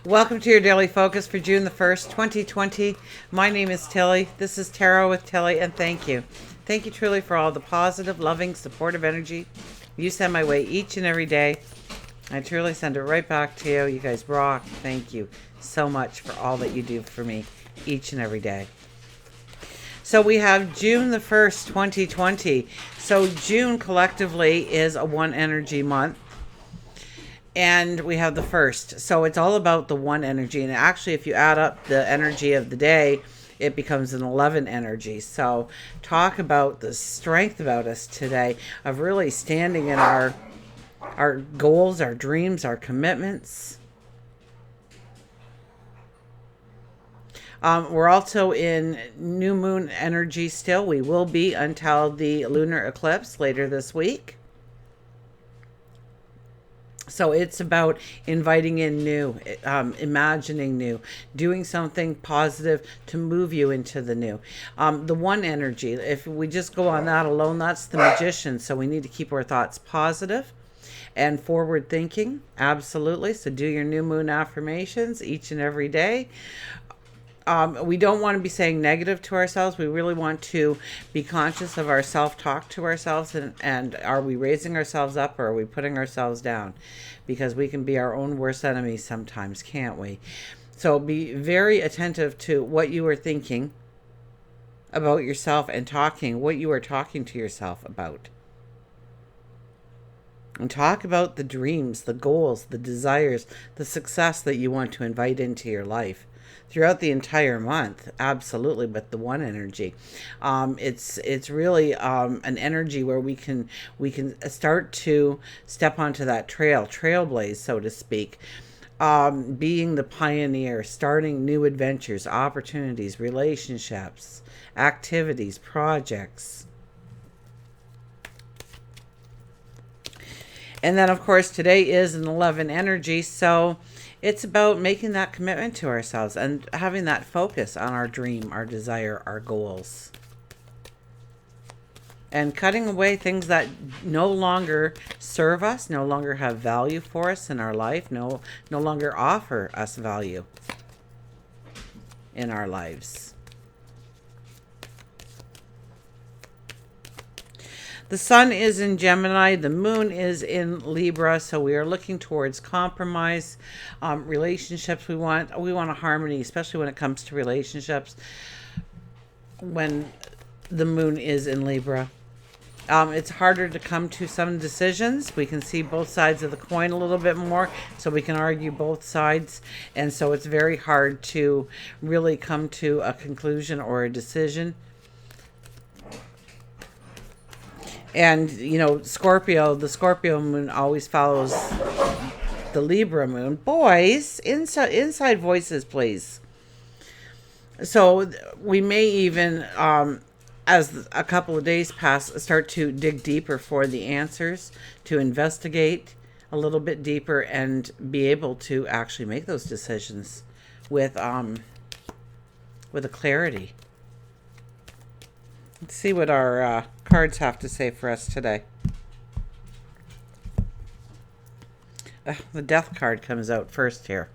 Welcome to your daily focus for June the 1st, 2020. My name is Tilly. This is Tarot with Tilly, and thank you. Thank you truly for all the positive, loving, supportive energy you send my way each and every day. I truly send it right back to you. You guys rock. Thank you so much for all that you do for me each and every day. So we have June the 1st, 2020. So June collectively is a one energy month. And we have the first. So it's all about the one energy. And actually, if you add up the energy of the day, it becomes an 11 energy. So talk about the strength about us today of really standing in our goals, our dreams, our commitments. We're also in new moon energy still. We will be until the lunar eclipse later this week. So it's about inviting in new, imagining new, doing something positive to move you into the new. The one energy, if we just go on that alone, that's the magician. So we need to keep our thoughts positive and forward thinking. Absolutely. So do your new moon affirmations each and every day. We don't want to be saying negative to ourselves. We really want to be conscious of our self-talk to ourselves. And are we raising ourselves up or are we putting ourselves down? Because we can be our own worst enemies sometimes, can't we? So be very attentive to what you are thinking about yourself and what you are talking to yourself about. And talk about the dreams, the goals, the desires, the success that you want to invite into your life throughout the entire month. Absolutely. But the one energy, it's really an energy where we can start to step onto that trailblaze, so to speak. Being the pioneer, starting new adventures, opportunities, relationships, activities, projects. And then, of course, today is an 11 energy, so it's about making that commitment to ourselves and having that focus on our dream, our desire, our goals. And cutting away things that no longer serve us, no longer have value for us in our life, no longer offer us value in our lives. The sun is in Gemini, the moon is in Libra, so we are looking towards compromise, relationships. We want a harmony, especially when it comes to relationships. When the moon is in Libra, it's harder to come to some decisions. We can see both sides of the coin a little bit more, so we can argue both sides, and so it's very hard to really come to a conclusion or a decision. And, Scorpio, the Scorpio moon always follows the Libra moon. Boys, inside voices, please. So we may even, as a couple of days pass, start to dig deeper for the answers, to investigate a little bit deeper and be able to actually make those decisions with a clarity. Let's see what our cards have to say for us today. The Death card comes out first here.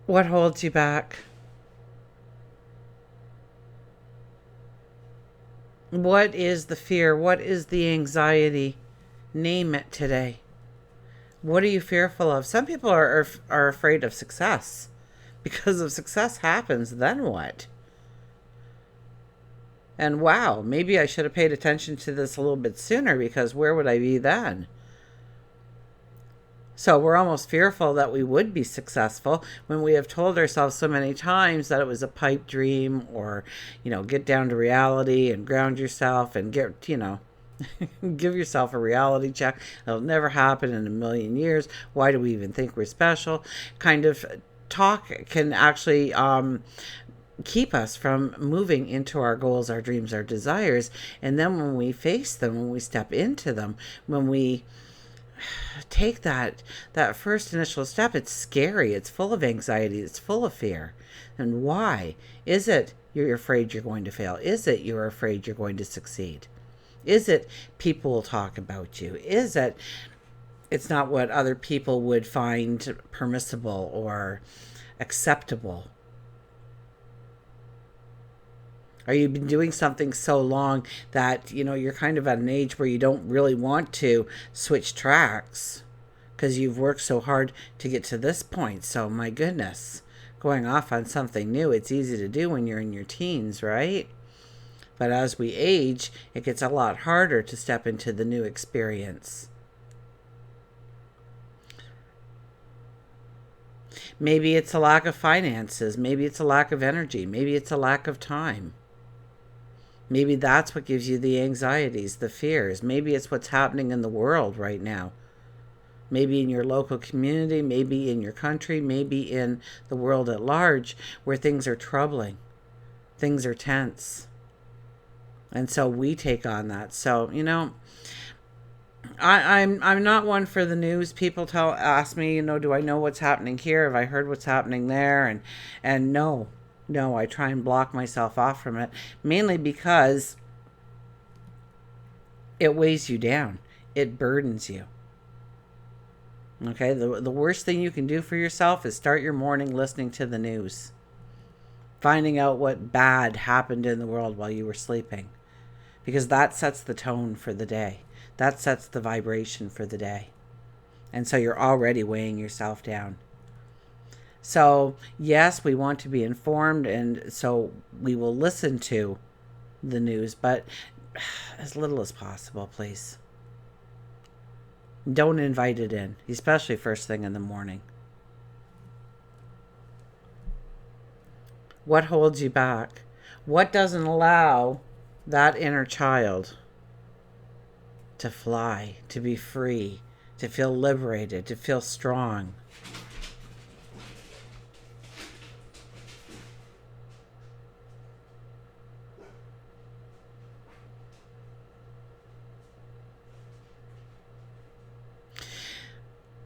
What holds you back? What is the fear? What is the anxiety? Name it today. What are you fearful of? Some people are afraid of success. Because if success happens, then what? And wow, maybe I should have paid attention to this a little bit sooner, because where would I be then? So we're almost fearful that we would be successful when we have told ourselves so many times that it was a pipe dream, or, get down to reality and ground yourself and give yourself a reality check. It'll never happen in a million years. Why do we even think we're special? Kind of talk can actually keep us from moving into our goals, our dreams, our desires. And then when we face them, when we step into them, when we take that first initial step, it's scary. It's full of anxiety. It's full of fear. And why? Is it you're afraid you're going to fail? Is it you're afraid you're going to succeed? Is it people will talk about you? Is it it's not what other people would find permissible or acceptable? Or you've been doing something so long that, you're kind of at an age where you don't really want to switch tracks because you've worked so hard to get to this point. So, my goodness, going off on something new, it's easy to do when you're in your teens, right? But as we age, it gets a lot harder to step into the new experience. Maybe it's a lack of finances. Maybe it's a lack of energy. Maybe it's a lack of time. Maybe that's what gives you the anxieties, the fears. Maybe it's what's happening in the world right now. Maybe in your local community, maybe in your country, maybe in the world at large, where things are troubling. Things are tense. And so we take on that. So, I'm not one for the news. People ask me, do I know what's happening here? Have I heard what's happening there? And no, I try and block myself off from it, mainly because it weighs you down. It burdens you. Okay, the worst thing you can do for yourself is start your morning listening to the news, finding out what bad happened in the world while you were sleeping, because that sets the tone for the day. That sets the vibration for the day. And so you're already weighing yourself down. So, yes, we want to be informed, and so we will listen to the news, but as little as possible, please. Don't invite it in, especially first thing in the morning. What holds you back? What doesn't allow that inner child to fly, to be free, to feel liberated, to feel strong?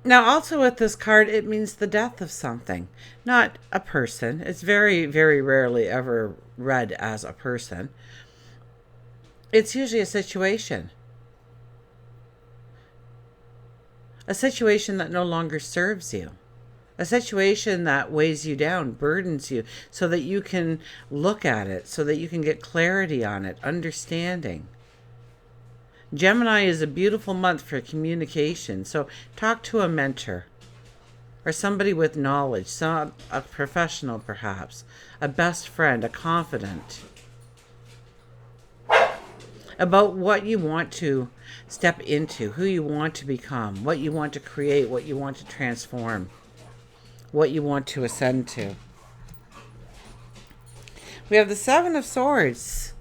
Now, also with this card, it means the death of something, not a person. It's very, very rarely ever read as a person. It's usually a situation that no longer serves you, a situation that weighs you down, burdens you, so that you can look at it, so that you can get clarity on it, understanding. Gemini is a beautiful month for communication, so talk to a mentor or somebody with knowledge, a professional perhaps, a best friend, a confidant, about what you want to step into, who you want to become, what you want to create, what you want to transform, what you want to ascend to. We have the Seven of Swords.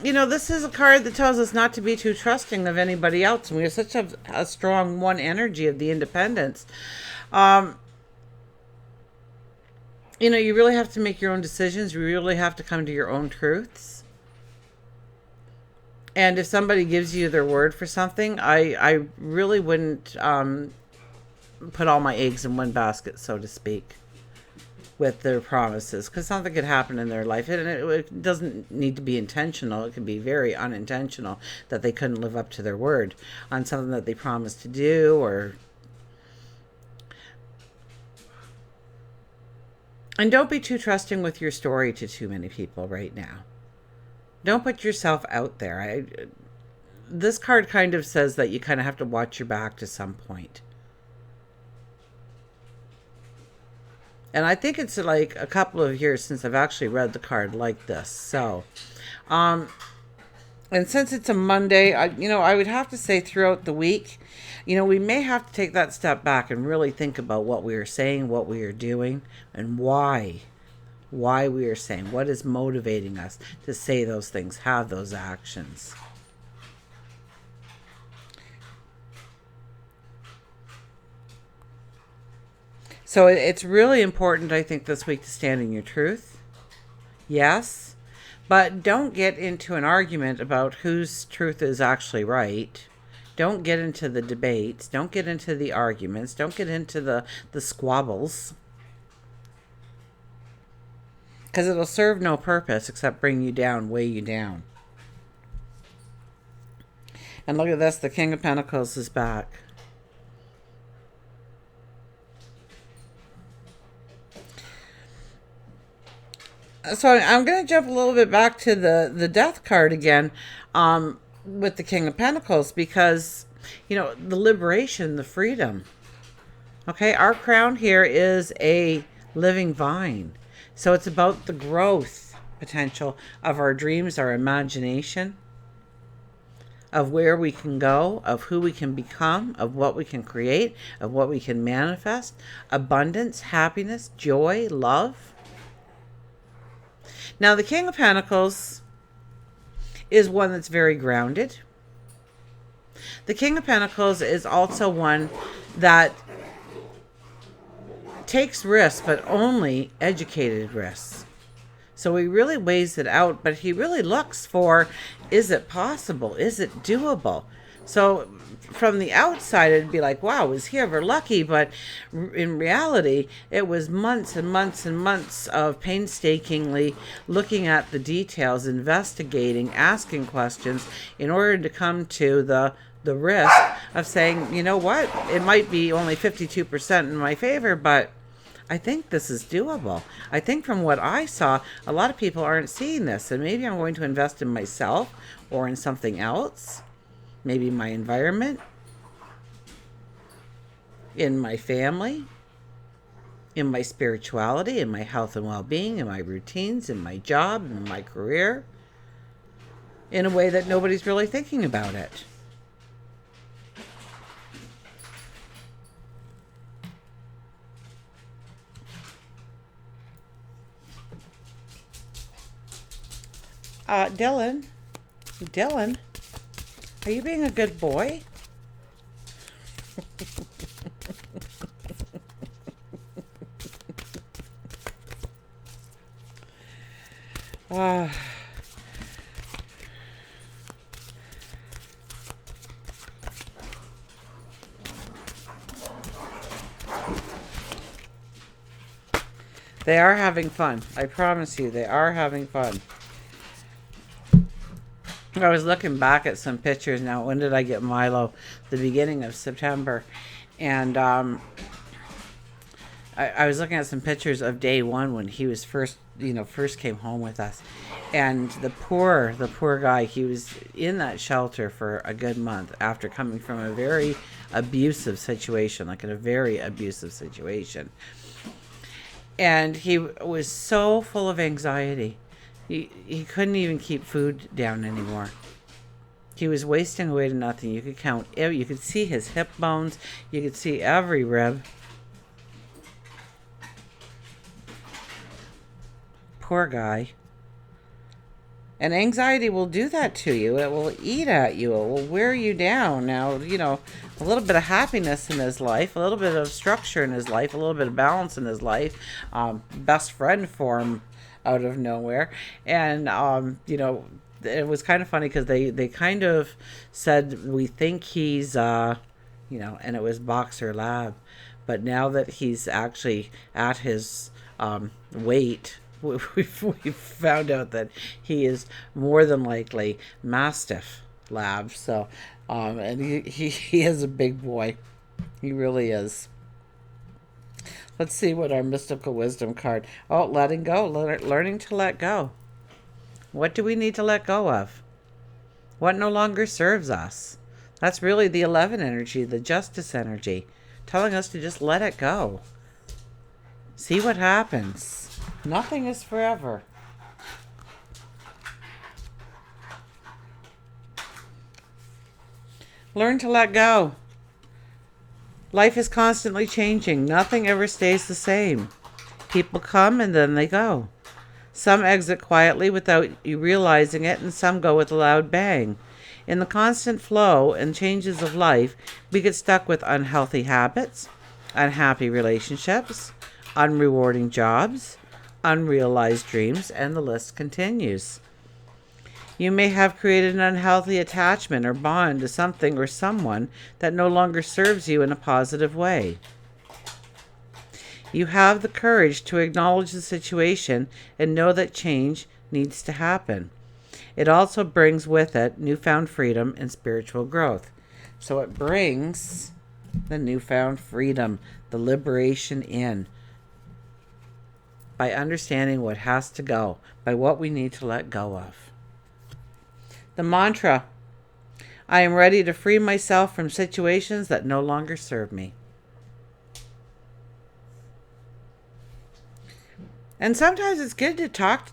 This is a card that tells us not to be too trusting of anybody else. And we have such a strong one energy of the independence. You really have to make your own decisions. You really have to come to your own truths. And if somebody gives you their word for something, I really wouldn't put all my eggs in one basket, so to speak, with their promises, because something could happen in their life, and it doesn't need to be intentional. It can be very unintentional that they couldn't live up to their word on something that they promised to do. And don't be too trusting with your story to too many people right now. Don't put yourself out there. This card kind of says that you kind of have to watch your back to some point. And I think it's like a couple of years since I've actually read the card like this. So, and since it's a Monday, I would have to say throughout the week, we may have to take that step back and really think about what we are saying, what we are doing, and why we are saying, what is motivating us to say those things, have those actions. So it's really important, I think, this week to stand in your truth. Yes, but don't get into an argument about whose truth is actually right. Don't get into the debates. Don't get into the arguments. Don't get into the squabbles. Because it'll serve no purpose except bring you down, weigh you down. And look at this, the King of Pentacles is back. So I'm going to jump a little bit back to the Death card again, with the King of Pentacles, because, you know, the liberation, the freedom. Okay, our crown here is a living vine. So it's about the growth potential of our dreams, our imagination, of where we can go, of who we can become, of what we can create, of what we can manifest, abundance, happiness, joy, love. Now, the King of Pentacles is one that's very grounded. The King of Pentacles is also one that takes risks, but only educated risks. So he really weighs it out, but he really looks for, is it possible? Is it doable? So from the outside, it'd be like, wow, was he ever lucky? But in reality, it was months and months and months of painstakingly looking at the details, investigating, asking questions in order to come to the risk of saying, you know what, it might be only 52% in my favor, but I think this is doable. I think from what I saw, a lot of people aren't seeing this, and maybe I'm going to invest in myself or in something else. Maybe my environment, in my family, in my spirituality, in my health and well-being, in my routines, in my job, in my career, in a way that nobody's really thinking about it. Dylan, are you being a good boy? They are having fun. I promise you, they are having fun. I was looking back at some pictures now. When did I get Milo? The beginning of September. And I was looking at some pictures of day one when he was first came home with us. And the poor guy, he was in that shelter for a good month after coming from a very abusive situation, like in a very abusive situation. And he was so full of anxiety. He couldn't even keep food down anymore. He was wasting away to nothing. You could see his hip bones. You could see every rib. Poor guy. And anxiety will do that to you. It will eat at you. It will wear you down. Now, a little bit of happiness in his life, a little bit of structure in his life, a little bit of balance in his life. Best friend for him out of nowhere. And, it was kind of funny because they kind of said, we think he's, and it was Boxer Lab. But now that he's actually at his weight, we've found out that he is more than likely Mastiff Lab. So, and he is a big boy. He really is. Let's see what our mystical wisdom card. Oh, letting go, learning to let go. What do we need to let go of? What no longer serves us? That's really the 11 energy, the justice energy, telling us to just let it go. See what happens. Nothing is forever. Learn to let go. Life is constantly changing. Nothing ever stays the same. People come and then they go. Some exit quietly without you realizing it, and some go with a loud bang. In the constant flow and changes of life, we get stuck with unhealthy habits, unhappy relationships, unrewarding jobs, unrealized dreams, and the list continues. You may have created an unhealthy attachment or bond to something or someone that no longer serves you in a positive way. You have the courage to acknowledge the situation and know that change needs to happen. It also brings with it newfound freedom and spiritual growth. So it brings the newfound freedom, the liberation in, by understanding what has to go, by what we need to let go of. The mantra: I am ready to free myself from situations that no longer serve me. And sometimes it's good to talk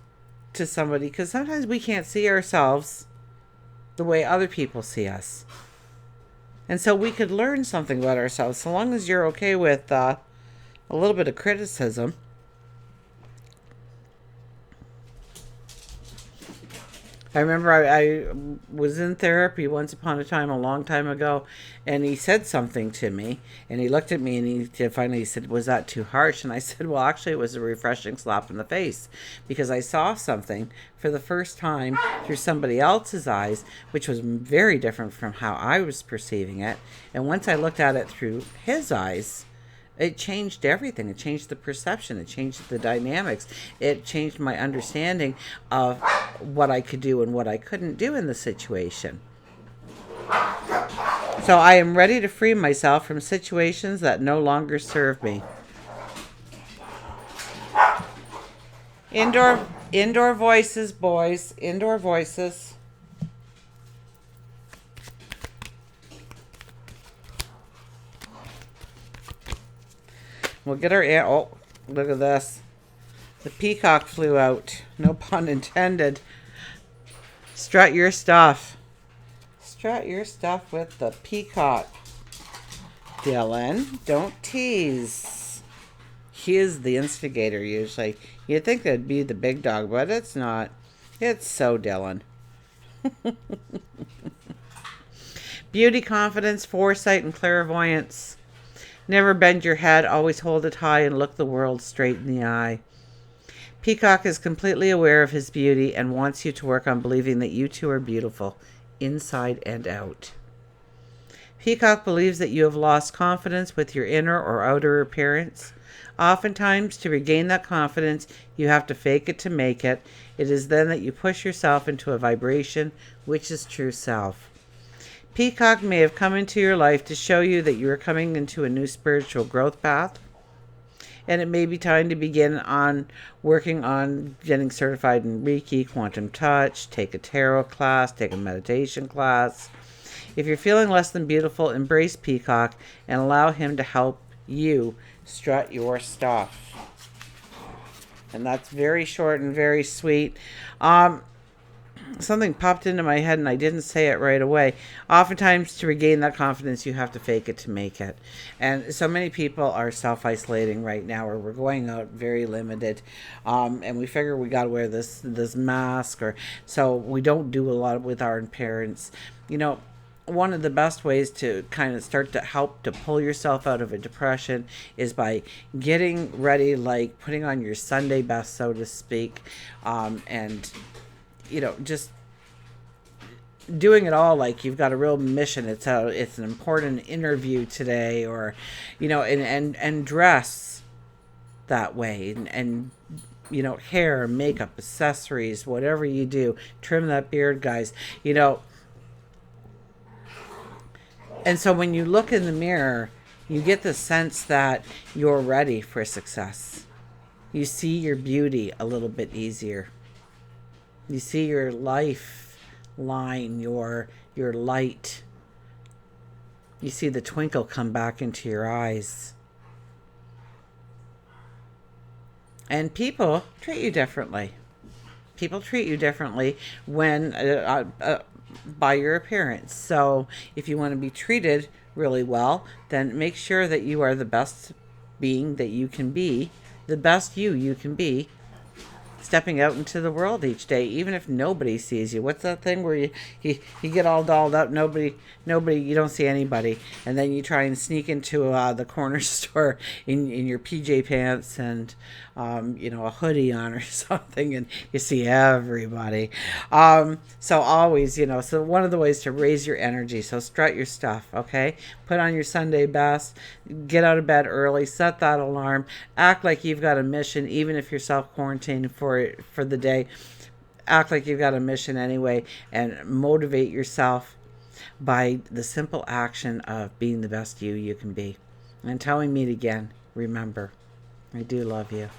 to somebody, because sometimes we can't see ourselves the way other people see us. And so we could learn something about ourselves, so long as you're okay with a little bit of criticism. I remember I was in therapy once upon a time, a long time ago, and he said something to me, and he looked at me, and he finally said, was that too harsh? And I said, well, actually, it was a refreshing slap in the face, because I saw something for the first time through somebody else's eyes, which was very different from how I was perceiving it. And once I looked at it through his eyes, it changed everything. It changed the perception. It changed the dynamics. It changed my understanding of what I could do and what I couldn't do in the situation. So I am ready to free myself from situations that no longer serve me. Indoor voices, boys. Indoor voices. We'll get our... Oh, look at this. The peacock flew out. No pun intended. Strut your stuff. Strut your stuff with the peacock. Dylan, don't tease. He is the instigator usually. You'd think that'd be the big dog, but it's not. It's so Dylan. Beauty, confidence, foresight, and clairvoyance. Never bend your head, always hold it high and look the world straight in the eye. Peacock is completely aware of his beauty and wants you to work on believing that you too are beautiful, inside and out. Peacock believes that you have lost confidence with your inner or outer appearance. Oftentimes, to regain that confidence, you have to fake it to make it. It is then that you push yourself into a vibration, which is true self. Peacock may have come into your life to show you that you are coming into a new spiritual growth path, and it may be time to begin on working on getting certified in Reiki, quantum touch, take a tarot class, take a meditation class. If you're feeling less than beautiful, embrace Peacock and allow him to help you strut your stuff. And that's very short and very sweet. Something popped into my head and I didn't say it right away. Oftentimes, to regain that confidence, you have to fake it to make it. And so many people are self-isolating right now, or we're going out very limited. And we figure we got to wear this mask, or so we don't do a lot with our parents. You know, one of the best ways to kind of start to help to pull yourself out of a depression is by getting ready, like putting on your Sunday best, so to speak, and you know, just doing it all like you've got a real mission. It's an important interview today, or, you know, and dress that way, and you know, hair, makeup, accessories, whatever you do, trim that beard, guys, you know. And so when you look in the mirror, you get the sense that you're ready for success. You see your beauty a little bit easier. You see your life line, your light. You see the twinkle come back into your eyes. And people treat you differently. People treat you differently when by your appearance. So if you want to be treated really well, then make sure that you are the best being that you can be, the best you can be, stepping out into the world each day, even if nobody sees you. What's that thing where you get all dolled up, nobody, you don't see anybody, and then you try and sneak into the corner store in your PJ pants and you know, a hoodie on or something, and you see everybody. So always, you know, so one of the ways to raise your energy, so strut your stuff, okay? Put on your Sunday best, get out of bed early, set that alarm, act like you've got a mission, even if you're self-quarantining for the day. act like you've got a mission anyway, and motivate yourself by the simple action of being the best you can be. Until we meet again, remember, I do love you.